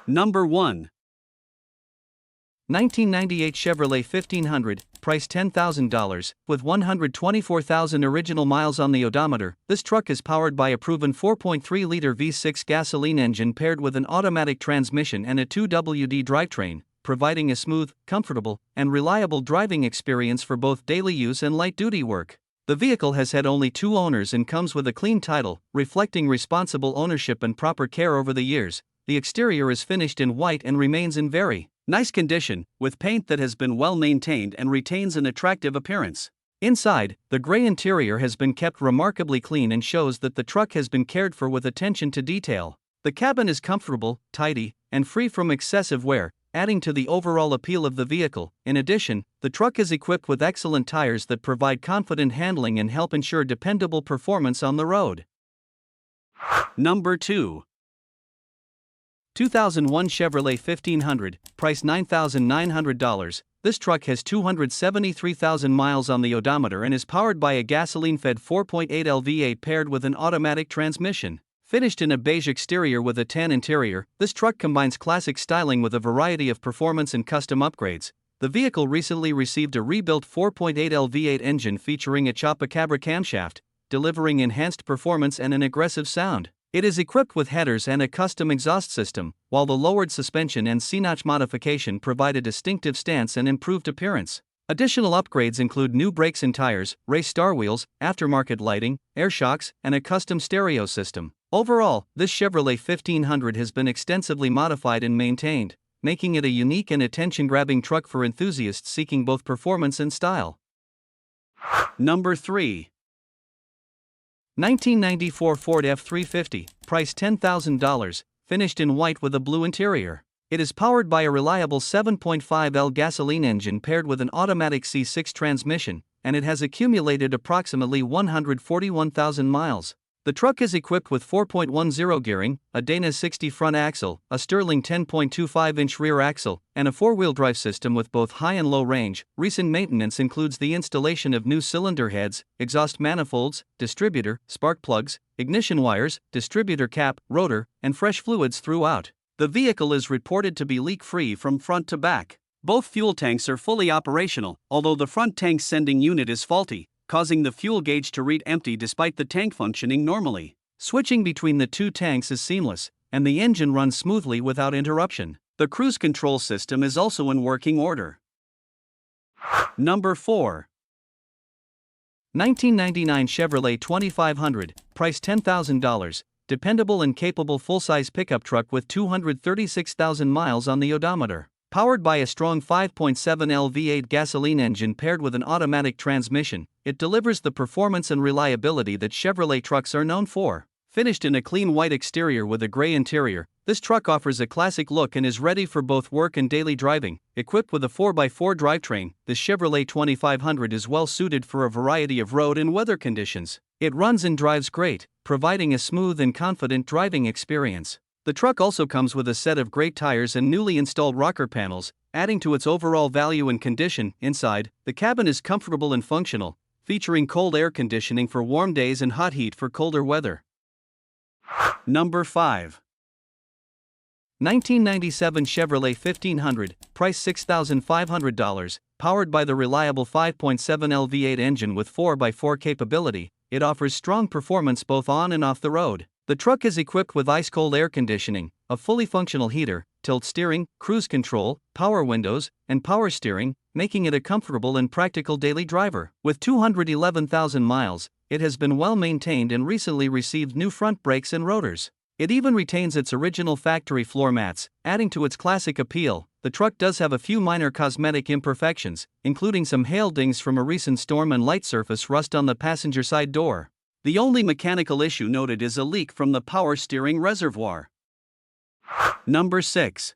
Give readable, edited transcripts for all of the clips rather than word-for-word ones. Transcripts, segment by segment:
Number 1. 1998 Chevrolet 1500, price $10,000, with 124,000 original miles on the odometer. This truck is powered by a proven 4.3-liter V6 gasoline engine paired with an automatic transmission and a 2WD drivetrain, providing a smooth, comfortable, and reliable driving experience for both daily use and light-duty work. The vehicle has had only 2 owners and comes with a clean title, reflecting responsible ownership and proper care over the years. The exterior is finished in white and remains in very nice condition, with paint that has been well maintained and retains an attractive appearance. Inside, the gray interior has been kept remarkably clean and shows that the truck has been cared for with attention to detail. The cabin is comfortable, tidy, and free from excessive wear, adding to the overall appeal of the vehicle. In addition, the truck is equipped with excellent tires that provide confident handling and help ensure dependable performance on the road. Number 2. 2001 Chevrolet 1500, price $9,900. This truck has 273,000 miles on the odometer and is powered by a gasoline-fed 4.8L V8 paired with an automatic transmission. Finished in a beige exterior with a tan interior, this truck combines classic styling with a variety of performance and custom upgrades. The vehicle recently received a rebuilt 4.8L V8 engine featuring a Chupacabra camshaft, delivering enhanced performance and an aggressive sound. It is equipped with headers and a custom exhaust system, while the lowered suspension and C-notch modification provide a distinctive stance and improved appearance. Additional upgrades include new brakes and tires, race star wheels, aftermarket lighting, air shocks, and a custom stereo system. Overall, this Chevrolet 1500 has been extensively modified and maintained, making it a unique and attention-grabbing truck for enthusiasts seeking both performance and style. Number 3. 1994 Ford F350, price $10,000, finished in white with a blue interior. It is powered by a reliable 7.5L gasoline engine paired with an automatic C6 transmission, and it has accumulated approximately 141,000 miles. The truck is equipped with 4.10 gearing, a Dana 60 front axle, a Sterling 10.25-inch rear axle, and a four-wheel drive system with both high and low range. Recent maintenance includes the installation of new cylinder heads, exhaust manifolds, distributor, spark plugs, ignition wires, distributor cap, rotor, and fresh fluids throughout. The vehicle is reported to be leak-free from front to back. Both fuel tanks are fully operational, although the front tank sending unit is faulty, causing the fuel gauge to read empty despite the tank functioning normally. Switching between the 2 tanks is seamless, and the engine runs smoothly without interruption. The cruise control system is also in working order. Number 4. 1999 Chevrolet 2500, price $10,000, dependable and capable full-size pickup truck with 236,000 miles on the odometer. Powered by a strong 5.7L V8 gasoline engine paired with an automatic transmission, it delivers the performance and reliability that Chevrolet trucks are known for. Finished in a clean white exterior with a gray interior, this truck offers a classic look and is ready for both work and daily driving. Equipped with a 4x4 drivetrain, the Chevrolet 2500 is well suited for a variety of road and weather conditions. It runs and drives great, providing a smooth and confident driving experience. The truck also comes with a set of great tires and newly installed rocker panels, adding to its overall value and condition. Inside, the cabin is comfortable and functional, featuring cold air conditioning for warm days and hot heat for colder weather. Number 5. 1997 Chevrolet 1500, price $6,500, powered by the reliable 5.7L V8 engine with 4x4 capability. It offers strong performance both on and off the road. The truck is equipped with ice-cold air conditioning, a fully functional heater, tilt steering, cruise control, power windows, and power steering, making it a comfortable and practical daily driver. With 211,000 miles, it has been well maintained and recently received new front brakes and rotors. It even retains its original factory floor mats, adding to its classic appeal. The truck does have a few minor cosmetic imperfections, including some hail dings from a recent storm and light surface rust on the passenger side door. The only mechanical issue noted is a leak from the power steering reservoir. Number 6.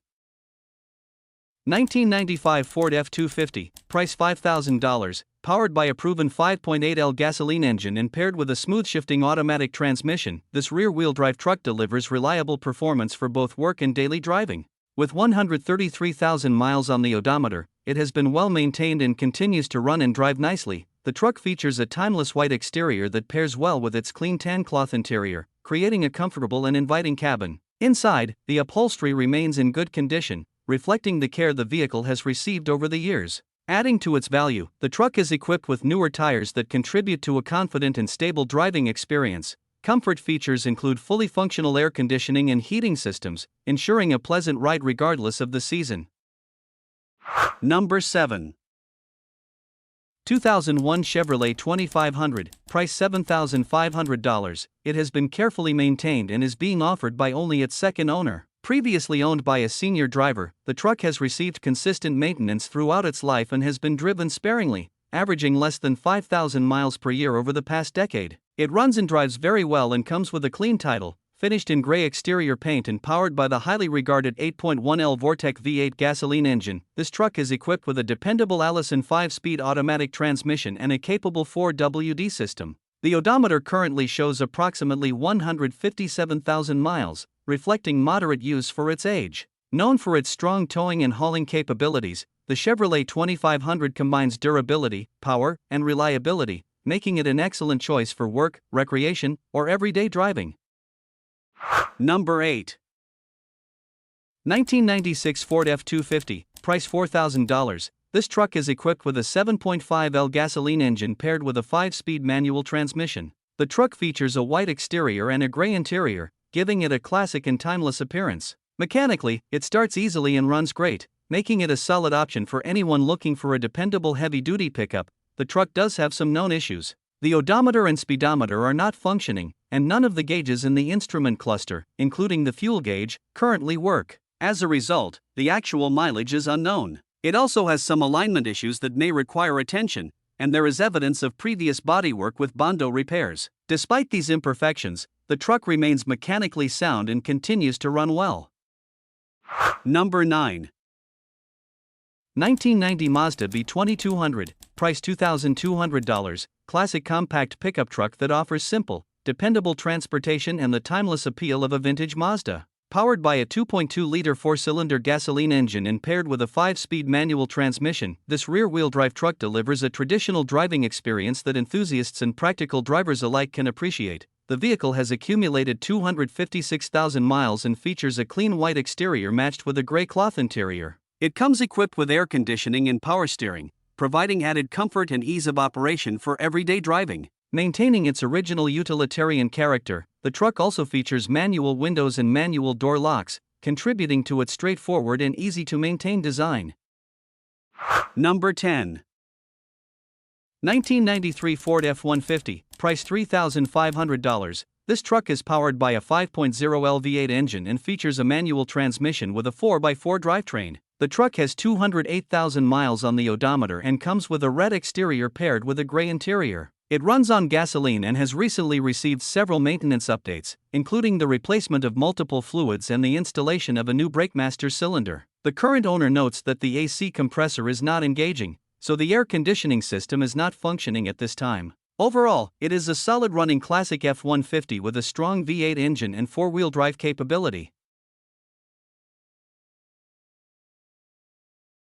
1995 Ford F250, price $5,000, powered by a proven 5.8L gasoline engine and paired with a smooth-shifting automatic transmission. This rear-wheel drive truck delivers reliable performance for both work and daily driving. With 133,000 miles on the odometer, it has been well maintained and continues to run and drive nicely. The truck features a timeless white exterior that pairs well with its clean tan cloth interior, creating a comfortable and inviting cabin. Inside, the upholstery remains in good condition, reflecting the care the vehicle has received over the years. Adding to its value, the truck is equipped with newer tires that contribute to a confident and stable driving experience. Comfort features include fully functional air conditioning and heating systems, ensuring a pleasant ride regardless of the season. Number 7. 2001 Chevrolet 2500, price $7,500. It has been carefully maintained and is being offered by only its second owner. Previously owned by a senior driver, the truck has received consistent maintenance throughout its life and has been driven sparingly, averaging less than 5,000 miles per year over the past decade. It runs and drives very well and comes with a clean title, finished in gray exterior paint and powered by the highly regarded 8.1L Vortec V8 gasoline engine. This truck is equipped with a dependable Allison 5-speed automatic transmission and a capable 4WD system. The odometer currently shows approximately 157,000 miles, reflecting moderate use for its age. Known for its strong towing and hauling capabilities, the Chevrolet 2500 combines durability, power, and reliability, making it an excellent choice for work, recreation, or everyday driving. Number 8. 1996 Ford F-250, price $4,000. This truck is equipped with a 7.5L gasoline engine paired with a 5-speed manual transmission. The truck features a white exterior and a gray interior, giving it a classic and timeless appearance. Mechanically, it starts easily and runs great, making it a solid option for anyone looking for a dependable heavy-duty pickup. The truck does have some known issues. The odometer and speedometer are not functioning, and none of the gauges in the instrument cluster, including the fuel gauge, currently work. As a result, the actual mileage is unknown. It also has some alignment issues that may require attention, and there is evidence of previous bodywork with Bondo repairs. Despite these imperfections, the truck remains mechanically sound and continues to run well. Number 9. 1990 Mazda B2200, price $2,200, classic compact pickup truck that offers simple, dependable transportation and the timeless appeal of a vintage Mazda. Powered by a 2.2-liter 4-cylinder gasoline engine and paired with a 5-speed manual transmission, this rear-wheel drive truck delivers a traditional driving experience that enthusiasts and practical drivers alike can appreciate. The vehicle has accumulated 256,000 miles and features a clean white exterior matched with a gray cloth interior. It comes equipped with air conditioning and power steering, providing added comfort and ease of operation for everyday driving. Maintaining its original utilitarian character, the truck also features manual windows and manual door locks, contributing to its straightforward and easy-to-maintain design. Number 10. 1993 Ford F-150, price $3,500. This truck is powered by a 5.0L V8 engine and features a manual transmission with a 4x4 drivetrain. The truck has 208,000 miles on the odometer and comes with a red exterior paired with a gray interior. It runs on gasoline and has recently received several maintenance updates, including the replacement of multiple fluids and the installation of a new BrakeMaster cylinder. The current owner notes that the AC compressor is not engaging, so the air conditioning system is not functioning at this time. Overall, it is a solid running classic F-150 with a strong V8 engine and 4-wheel drive capability.